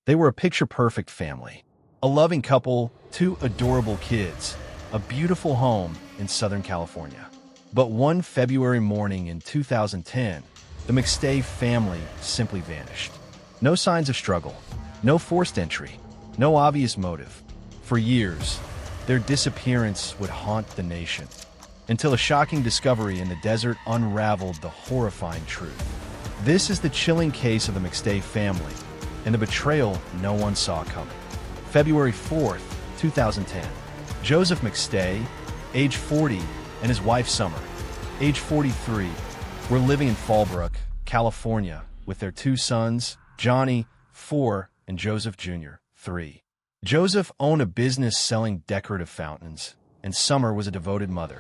They were a picture-perfect family. A loving couple, two adorable kids, a beautiful home in Southern California. But one February morning in 2010, the McStay family simply vanished. No signs of struggle, no forced entry, no obvious motive. For years, their disappearance would haunt the nation, until a shocking discovery in the desert unraveled the horrifying truth. This is the chilling case of the McStay family, and the betrayal no one saw coming. February 4th, 2010. Joseph McStay, age 40, and his wife Summer, age 43, were living in Fallbrook, California, with their two sons, Johnny, 4, and Joseph Jr., 3. Joseph owned a business selling decorative fountains, and Summer was a devoted mother.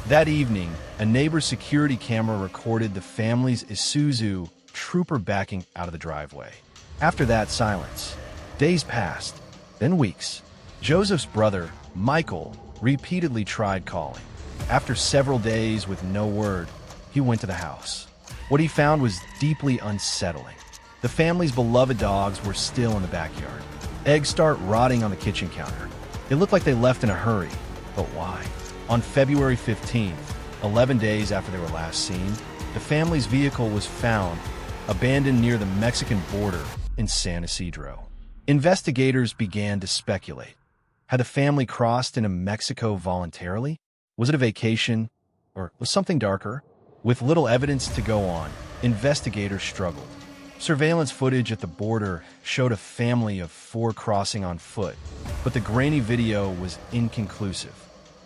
That evening, a neighbor's security camera recorded the family's Isuzu Trooper backing out of the driveway. After that, silence. Days passed, then weeks. Joseph's brother, Michael, repeatedly tried calling. After several days with no word, he went to the house. What he found was deeply unsettling. The family's beloved dogs were still in the backyard. Eggs start rotting on the kitchen counter. It looked like they left in a hurry, but why? On February 15th, 11 days after they were last seen, the family's vehicle was found abandoned near the Mexican border in San Isidro. Investigators began to speculate. Had the family crossed into Mexico voluntarily? Was it a vacation? Or was something darker? With little evidence to go on, investigators struggled. Surveillance footage at the border showed a family of 4 crossing on foot, but the grainy video was inconclusive.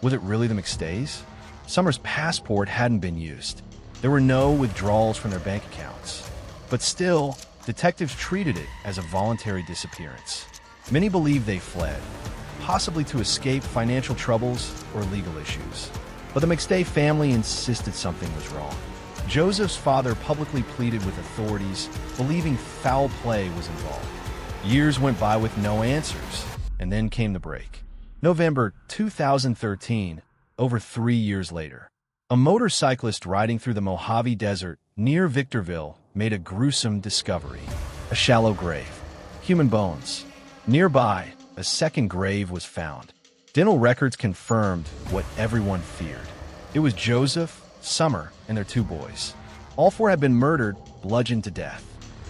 Was it really the McStays? Summer's passport hadn't been used. There were no withdrawals from their bank accounts. But still, detectives treated it as a voluntary disappearance. Many believe they fled, possibly to escape financial troubles or legal issues. But the McStay family insisted something was wrong. Joseph's father publicly pleaded with authorities, believing foul play was involved. Years went by with no answers, and then came the break. November 2013, over 3 years later. A motorcyclist riding through the Mojave Desert near Victorville made a gruesome discovery. A shallow grave. Human bones. Nearby, a second grave was found. Dental records confirmed what everyone feared. It was Joseph, Summer, and their 2 boys. All 4 had been murdered, bludgeoned to death.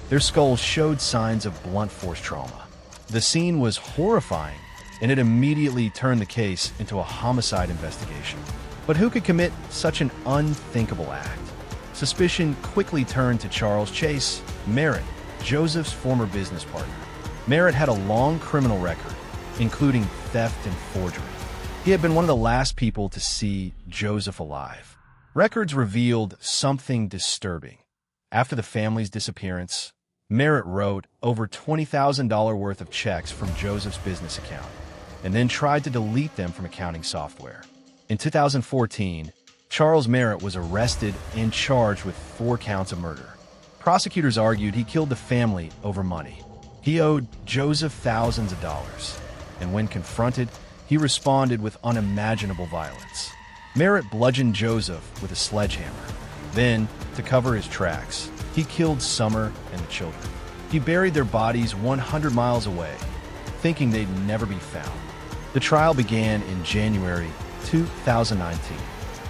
Their skulls showed signs of blunt force trauma. The scene was horrifying, and it immediately turned the case into a homicide investigation. But who could commit such an unthinkable act? Suspicion quickly turned to Charles Chase Merritt, Joseph's former business partner. Merritt had a long criminal record, including theft and forgery. He had been one of the last people to see Joseph alive. Records revealed something disturbing. After the family's disappearance, Merritt wrote over $20,000 worth of checks from Joseph's business account, and then tried to delete them from accounting software. In 2014, Charles Merritt was arrested and charged with 4 counts of murder. Prosecutors argued he killed the family over money. He owed Joseph thousands of dollars, and when confronted, he responded with unimaginable violence. Merritt bludgeoned Joseph with a sledgehammer. Then, to cover his tracks, he killed Summer and the children. He buried their bodies 100 miles away, thinking they'd never be found. The trial began in January 2019.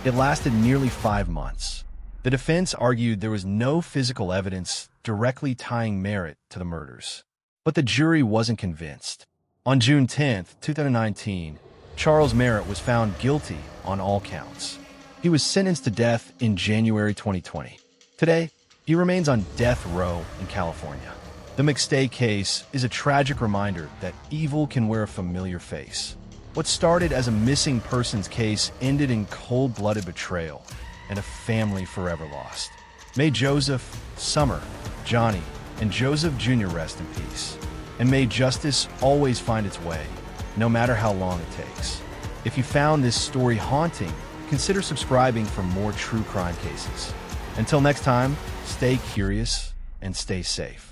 It lasted nearly 5 months. The defense argued there was no physical evidence directly tying Merritt to the murders. But the jury wasn't convinced. On June 10, 2019, Charles Merritt was found guilty on all counts. He was sentenced to death in January 2020. Today, he remains on death row in California. The McStay case is a tragic reminder that evil can wear a familiar face. What started as a missing persons case ended in cold-blooded betrayal and a family forever lost. May Joseph, Summer, Johnny, and Joseph Jr. rest in peace. And may justice always find its way, no matter how long it takes. If you found this story haunting, consider subscribing for more true crime cases. Until next time, stay curious and stay safe.